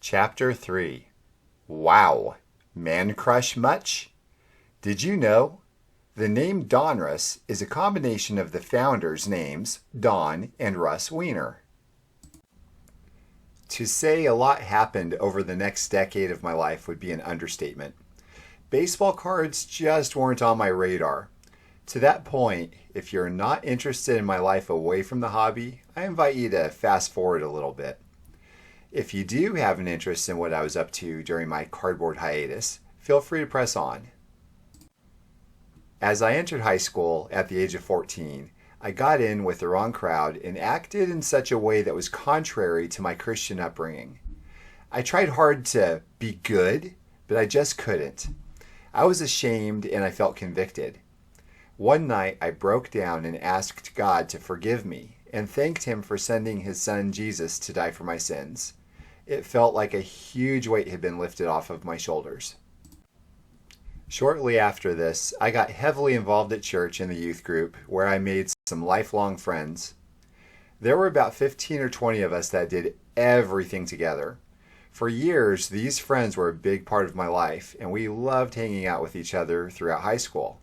Chapter 3. Wow! Man crush much? Did you know? The name Donruss is a combination of the founders' names, Don and Russ Weiner. To say a lot happened over the next decade of my life would be an understatement. Baseball cards just weren't on my radar. To that point, if you're not interested in my life away from the hobby, I invite you to fast forward a little bit. If you do have an interest in what I was up to during my cardboard hiatus, feel free to press on. As I entered high school at the age of 14, I got in with the wrong crowd and acted in such a way that was contrary to my Christian upbringing. I tried hard to be good, but I just couldn't. I was ashamed and I felt convicted. One night I broke down and asked God to forgive me and thanked Him for sending His Son Jesus to die for my sins. It felt like a huge weight had been lifted off of my shoulders. Shortly after this, I got heavily involved at church in the youth group where I made some lifelong friends. There were about 15 or 20 of us that did everything together. For years, these friends were a big part of my life, and we loved hanging out with each other throughout high school.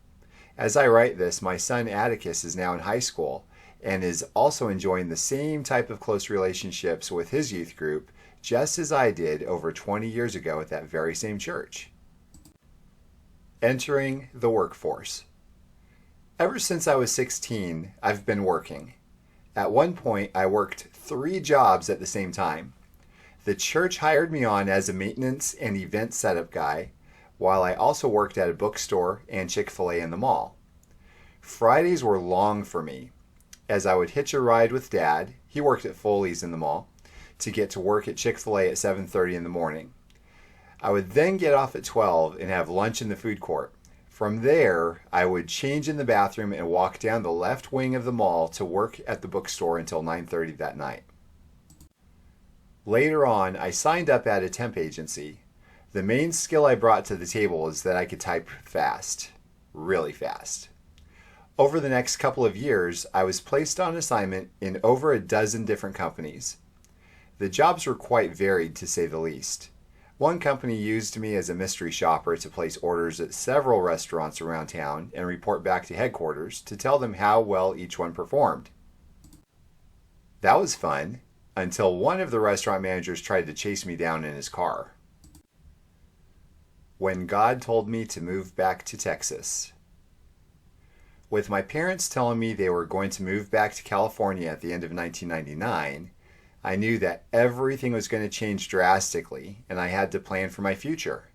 As I write this, my son Atticus is now in high school and is also enjoying the same type of close relationships with his youth group, just as I did over 20 years ago at that very same church. Entering the workforce. Ever since I was 16, I've been working. At one point, I worked 3 jobs at the same time. The church hired me on as a maintenance and event setup guy, while I also worked at a bookstore and Chick-fil-A in the mall. Fridays were long for me, as I would hitch a ride with Dad, he worked at Foley's in the mall, to get to work at Chick-fil-A at 7:30 in the morning. I would then get off at 12 and have lunch in the food court. From there, I would change in the bathroom and walk down the left wing of the mall to work at the bookstore until 9:30 that night. Later on, I signed up at a temp agency. The main skill I brought to the table was that I could type fast, really fast. Over the next couple of years, I was placed on assignment in over a dozen different companies. The jobs were quite varied, to say the least. One company used me as a mystery shopper to place orders at several restaurants around town and report back to headquarters to tell them how well each one performed. That was fun, until one of the restaurant managers tried to chase me down in his car. When God told me to move back to Texas. With my parents telling me they were going to move back to California at the end of 1999, I knew that everything was going to change drastically, and I had to plan for my future.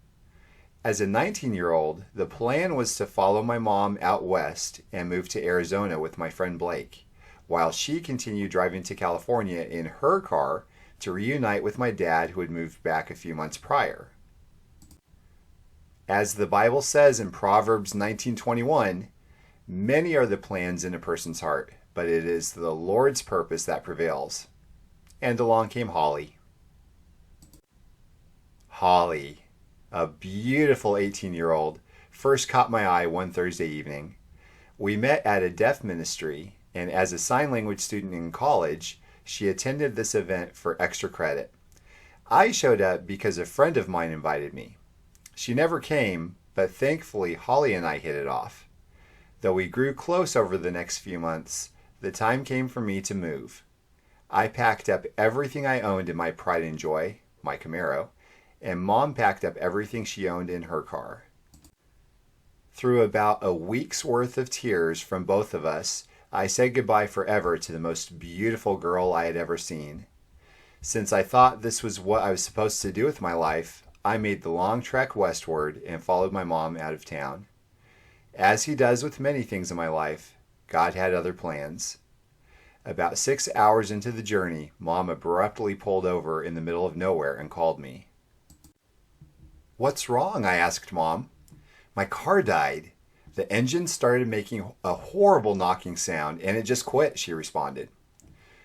As a 19-year-old, the plan was to follow my mom out west and move to Arizona with my friend Blake, while she continued driving to California in her car to reunite with my dad who had moved back a few months prior. As the Bible says in Proverbs 19:21, many are the plans in a person's heart, but it is the Lord's purpose that prevails. And along came Holly. Holly, a beautiful 18-year-old, first caught my eye one Thursday evening. We met at a deaf ministry, and as a sign language student in college, she attended this event for extra credit. I showed up because a friend of mine invited me. She never came, but thankfully Holly and I hit it off. Though we grew close over the next few months, the time came for me to move. I packed up everything I owned in my pride and joy, my Camaro, and Mom packed up everything she owned in her car. Through about a week's worth of tears from both of us, I said goodbye forever to the most beautiful girl I had ever seen. Since I thought this was what I was supposed to do with my life, I made the long trek westward and followed my mom out of town. As He does with many things in my life, God had other plans. About 6 hours into the journey, Mom abruptly pulled over in the middle of nowhere and called me. "What's wrong?" I asked Mom. "My car died. The engine started making a horrible knocking sound and it just quit," she responded.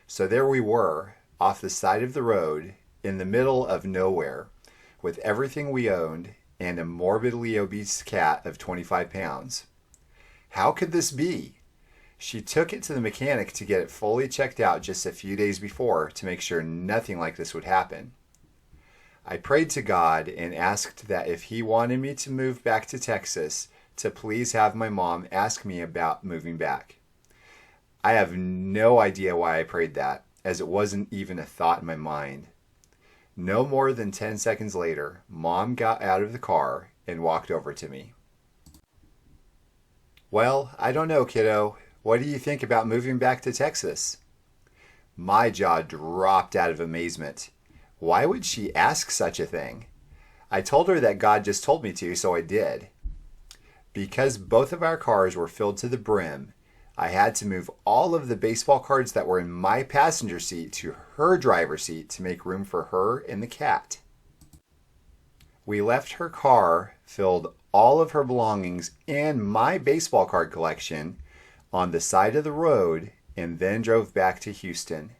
So there we were, off the side of the road, in the middle of nowhere, with everything we owned and a morbidly obese cat of 25 pounds. How could this be? She took it to the mechanic to get it fully checked out just a few days before to make sure nothing like this would happen. I prayed to God and asked that if He wanted me to move back to Texas, to please have my mom ask me about moving back. I have no idea why I prayed that, as it wasn't even a thought in my mind. No more than 10 seconds later, Mom got out of the car and walked over to me. "Well, I don't know, kiddo. What do you think about moving back to Texas?" My jaw dropped out of amazement. Why would she ask such a thing? I told her that God just told me to, so I did. Because both of our cars were filled to the brim, I had to move all of the baseball cards that were in my passenger seat to her driver's seat to make room for her and the cat. We left her car, filled all of her belongings and my baseball card collection on the side of the road, and then drove back to Houston.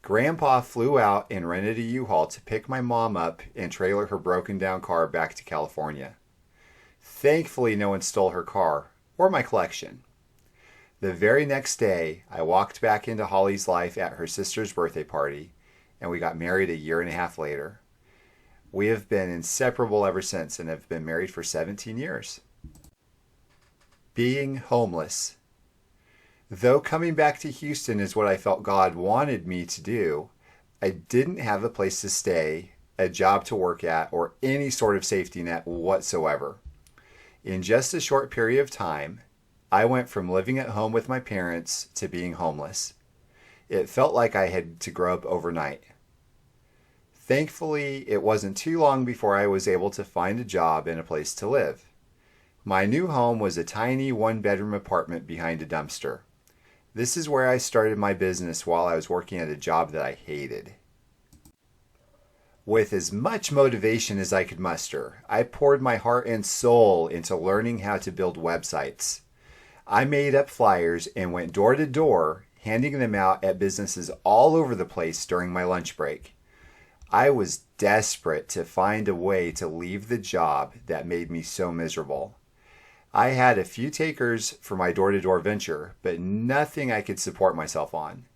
Grandpa flew out and rented a U-Haul to pick my mom up and trailer her broken down car back to California. Thankfully, no one stole her car or my collection. The very next day, I walked back into Holly's life at her sister's birthday party, and we got married a year and a half later. We have been inseparable ever since and have been married for 17 years. Being homeless. Though coming back to Houston is what I felt God wanted me to do, I didn't have a place to stay, a job to work at, or any sort of safety net whatsoever. In just a short period of time, I went from living at home with my parents to being homeless. It felt like I had to grow up overnight. Thankfully, it wasn't too long before I was able to find a job and a place to live. My new home was a tiny one-bedroom apartment behind a dumpster. This is where I started my business while I was working at a job that I hated. With as much motivation as I could muster, I poured my heart and soul into learning how to build websites. I made up flyers and went door to door, handing them out at businesses all over the place during my lunch break. I was desperate to find a way to leave the job that made me so miserable. I had a few takers for my door-to-door venture, but nothing I could support myself on.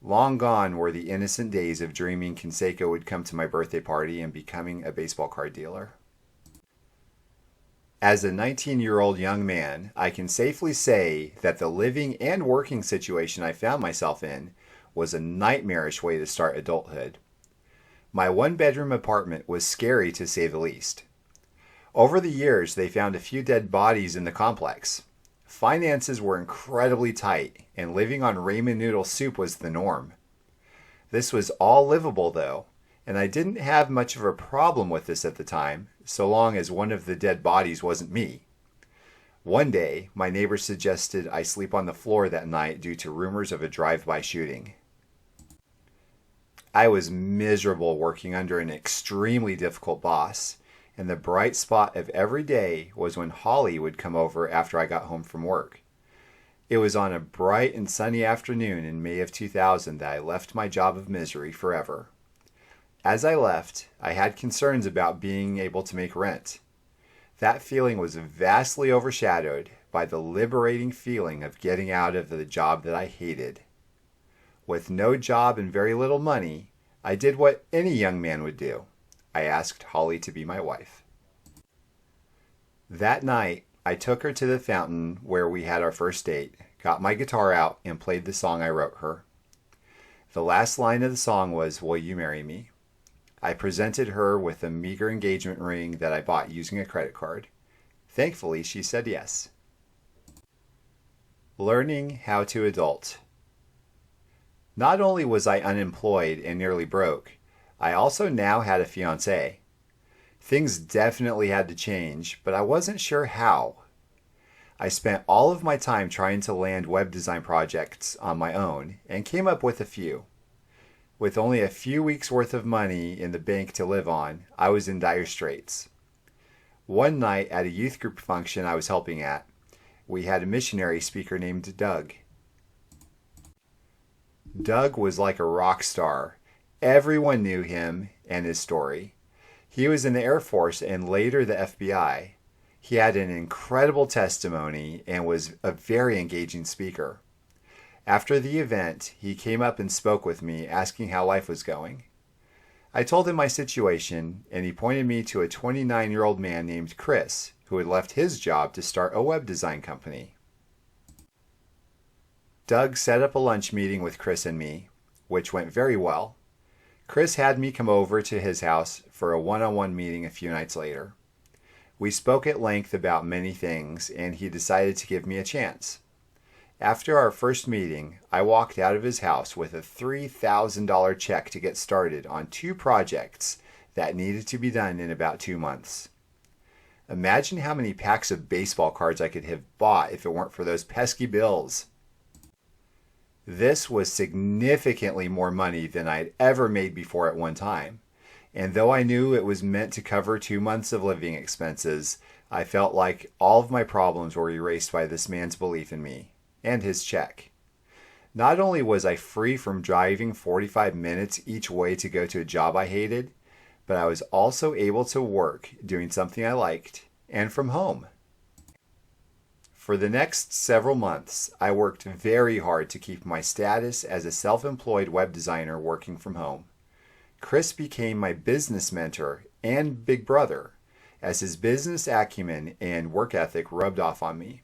Long gone were the innocent days of dreaming Canseco would come to my birthday party and becoming a baseball card dealer. As a 19-year-old young man, I can safely say that the living and working situation I found myself in was a nightmarish way to start adulthood. My one-bedroom apartment was scary to say the least. Over the years, they found a few dead bodies in the complex. Finances were incredibly tight, and living on ramen noodle soup was the norm. This was all livable, though, and I didn't have much of a problem with this at the time, so long as one of the dead bodies wasn't me. One day, my neighbor suggested I sleep on the floor that night due to rumors of a drive-by shooting. I was miserable working under an extremely difficult boss, and the bright spot of every day was when Holly would come over after I got home from work. It was on a bright and sunny afternoon in May of 2000 that I left my job of misery forever. As I left, I had concerns about being able to make rent. That feeling was vastly overshadowed by the liberating feeling of getting out of the job that I hated. With no job and very little money, I did what any young man would do. I asked Holly to be my wife. That night, I took her to the fountain where we had our first date, got my guitar out, and played the song I wrote her. The last line of the song was, "Will you marry me?" I presented her with a meager engagement ring that I bought using a credit card. Thankfully, she said yes. Learning how to adult. Not only was I unemployed and nearly broke, I also now had a fiancé. Things definitely had to change, but I wasn't sure how. I spent all of my time trying to land web design projects on my own and came up with a few. With only a few weeks' worth of money in the bank to live on, I was in dire straits. One night at a youth group function I was helping at, we had a missionary speaker named Doug. Doug was like a rock star. Everyone knew him and his story. He was in the Air Force and later the FBI. He had an incredible testimony and was a very engaging speaker. After the event, he came up and spoke with me, asking how life was going. I told him my situation, and he pointed me to a 29-year-old man named Chris who had left his job to start a web design company. Doug set up a lunch meeting with Chris and me, which went very well. Chris had me come over to his house for a one-on-one meeting a few nights later. We spoke at length about many things, and he decided to give me a chance. After our first meeting, I walked out of his house with a $3,000 check to get started on 2 projects that needed to be done in about 2 months. Imagine how many packs of baseball cards I could have bought if it weren't for those pesky bills. This was significantly more money than I'd ever made before at one time, and though I knew it was meant to cover 2 months of living expenses, I felt like all of my problems were erased by this man's belief in me and his check. Not only was I free from driving 45 minutes each way to go to a job I hated, but I was also able to work doing something I liked and from home. For the next several months, I worked very hard to keep my status as a self-employed web designer working from home. Chris became my business mentor and big brother, as his business acumen and work ethic rubbed off on me.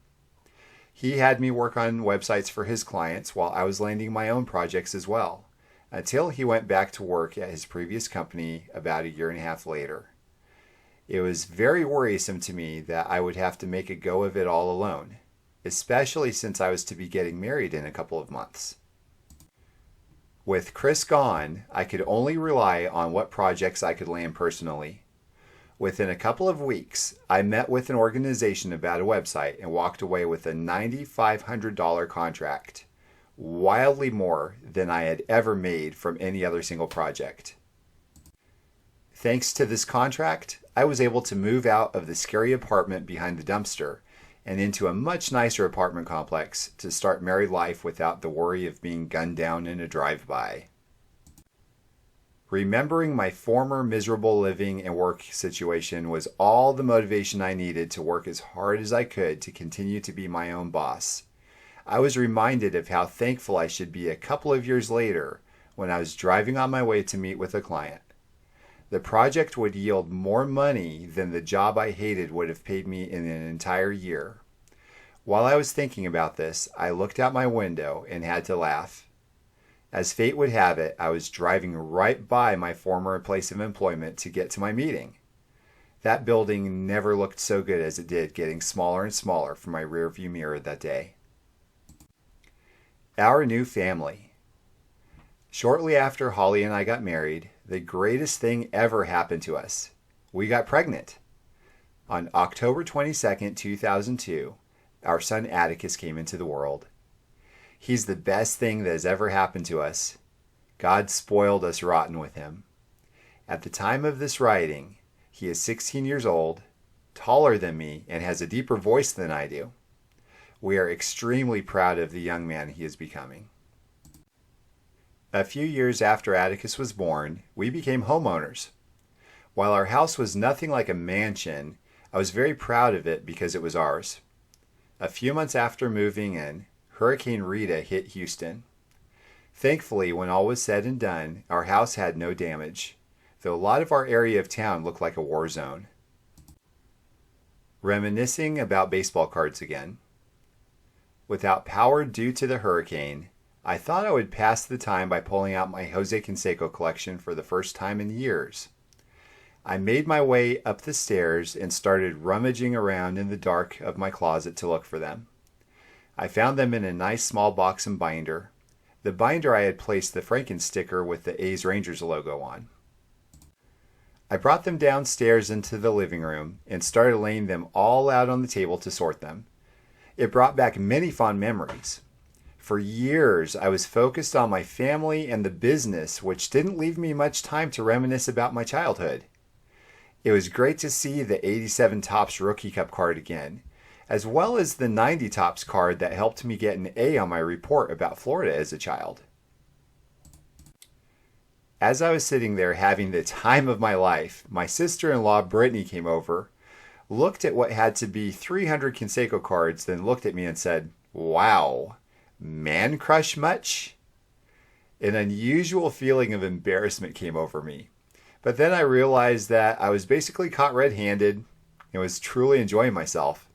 He had me work on websites for his clients while I was landing my own projects as well, until he went back to work at his previous company about 1.5 years later. It was very worrisome to me that I would have to make a go of it all alone, especially since I was to be getting married in a couple of months. With Chris gone, I could only rely on what projects I could land personally. Within a couple of weeks, I met with an organization about a website and walked away with a $9,500 contract, wildly more than I had ever made from any other single project. Thanks to this contract, I was able to move out of the scary apartment behind the dumpster and into a much nicer apartment complex to start married life without the worry of being gunned down in a drive-by. Remembering my former miserable living and work situation was all the motivation I needed to work as hard as I could to continue to be my own boss. I was reminded of how thankful I should be a couple of years later when I was driving on my way to meet with a client. The project would yield more money than the job I hated would have paid me in an entire year. While I was thinking about this, I looked out my window and had to laugh. As fate would have it, I was driving right by my former place of employment to get to my meeting. That building never looked so good as it did, getting smaller and smaller from my rearview mirror that day. Our new family. Shortly after Holly and I got married, the greatest thing ever happened to us. We got pregnant. On October 22nd, 2002, our son Atticus came into the world. He's the best thing that has ever happened to us. God spoiled us rotten with him. At the time of this writing, he is 16 years old, taller than me, and has a deeper voice than I do. We are extremely proud of the young man he is becoming. A few years after Atticus was born, we became homeowners. While our house was nothing like a mansion, I was very proud of it because it was ours. A few months after moving in, Hurricane Rita hit Houston. Thankfully, when all was said and done, our house had no damage, though a lot of our area of town looked like a war zone. Reminiscing about baseball cards again. Without power due to the hurricane, I thought I would pass the time by pulling out my Jose Canseco collection for the first time in years. I made my way up the stairs and started rummaging around in the dark of my closet to look for them. I found them in a nice small box and binder. The binder I had placed the Franken sticker with the A's Rangers logo on. I brought them downstairs into the living room and started laying them all out on the table to sort them. It brought back many fond memories. For years, I was focused on my family and the business, which didn't leave me much time to reminisce about my childhood. It was great to see the 87 Topps Rookie Cup card again, as well as the 90 Topps card that helped me get an A on my report about Florida as a child. As I was sitting there having the time of my life, my sister-in-law Brittany came over, looked at what had to be 300 Canseco cards, then looked at me and said, "Wow. Man crush much?" An unusual feeling of embarrassment came over me. But then I realized that I was basically caught red-handed and was truly enjoying myself.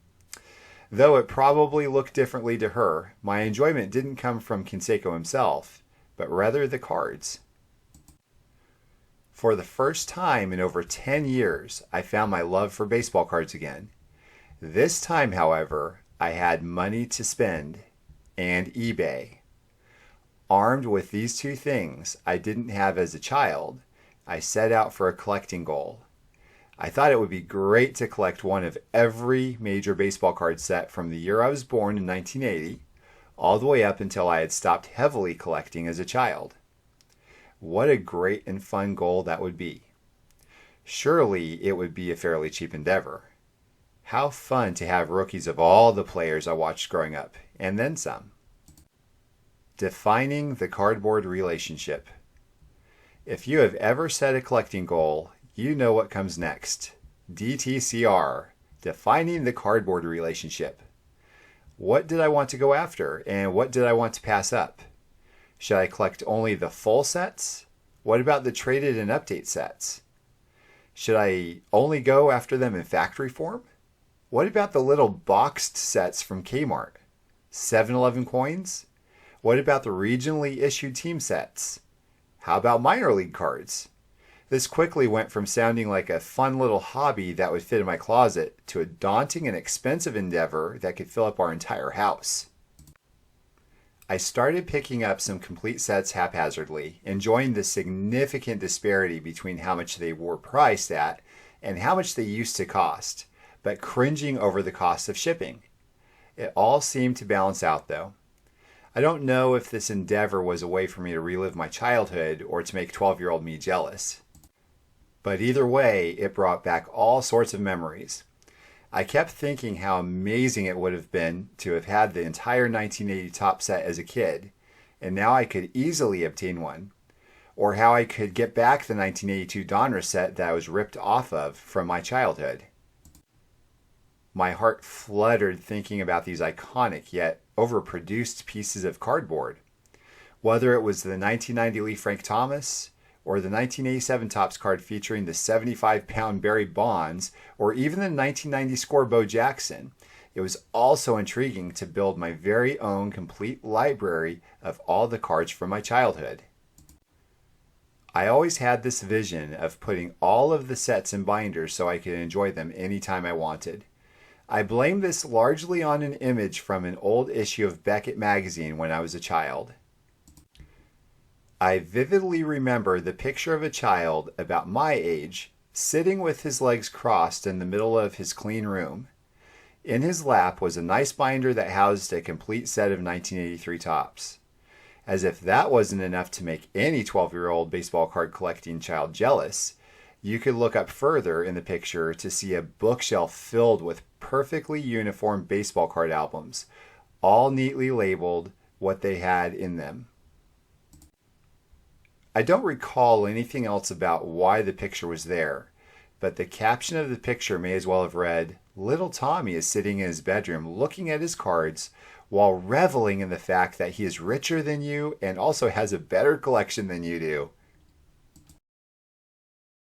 Though it probably looked differently to her, my enjoyment didn't come from Canseco himself, but rather the cards. For the first time in over 10 years, I found my love for baseball cards again. This time, however, I had money to spend and eBay. Armed with these two things I didn't have as a child, I set out for a collecting goal. I thought it would be great to collect one of every major baseball card set from the year I was born in 1980, all the way up until I had stopped heavily collecting as a child. What a great and fun goal that would be. Surely it would be a fairly cheap endeavor. How fun to have rookies of all the players I watched growing up, and then some. Defining the cardboard relationship. If you have ever set a collecting goal, you know what comes next. DTCR, defining the cardboard relationship. What did I want to go after, and what did I want to pass up? Should I collect only the full sets? What about the traded and update sets? Should I only go after them in factory form? What about the little boxed sets from Kmart? 7-Eleven coins? What about the regionally issued team sets? How about minor league cards? This quickly went from sounding like a fun little hobby that would fit in my closet to a daunting and expensive endeavor that could fill up our entire house. I started picking up some complete sets haphazardly, enjoying the significant disparity between how much they were priced at and how much they used to cost, but cringing over the cost of shipping. It all seemed to balance out though. I don't know if this endeavor was a way for me to relive my childhood or to make 12-year-old me jealous. But either way, it brought back all sorts of memories. I kept thinking how amazing it would have been to have had the entire 1980 top set as a kid, and now I could easily obtain one. Or how I could get back the 1982 Donruss set that I was ripped off of from my childhood. My heart fluttered thinking about these iconic yet overproduced pieces of cardboard. Whether it was the 1990 Lee Frank Thomas, or the 1987 Topps card featuring the 75-pound Barry Bonds, or even the 1990 score Bo Jackson, it was also intriguing to build my very own complete library of all the cards from my childhood. I always had this vision of putting all of the sets in binders so I could enjoy them anytime I wanted. I blame this largely on an image from an old issue of Beckett magazine when I was a child. I vividly remember the picture of a child about my age sitting with his legs crossed in the middle of his clean room. In his lap was a nice binder that housed a complete set of 1983 Topps. As if that wasn't enough to make any 12-year-old baseball card collecting child jealous, you could look up further in the picture to see a bookshelf filled with perfectly uniform baseball card albums, all neatly labeled what they had in them. I don't recall anything else about why the picture was there, but the caption of the picture may as well have read, "Little Tommy is sitting in his bedroom looking at his cards while reveling in the fact that he is richer than you and also has a better collection than you do."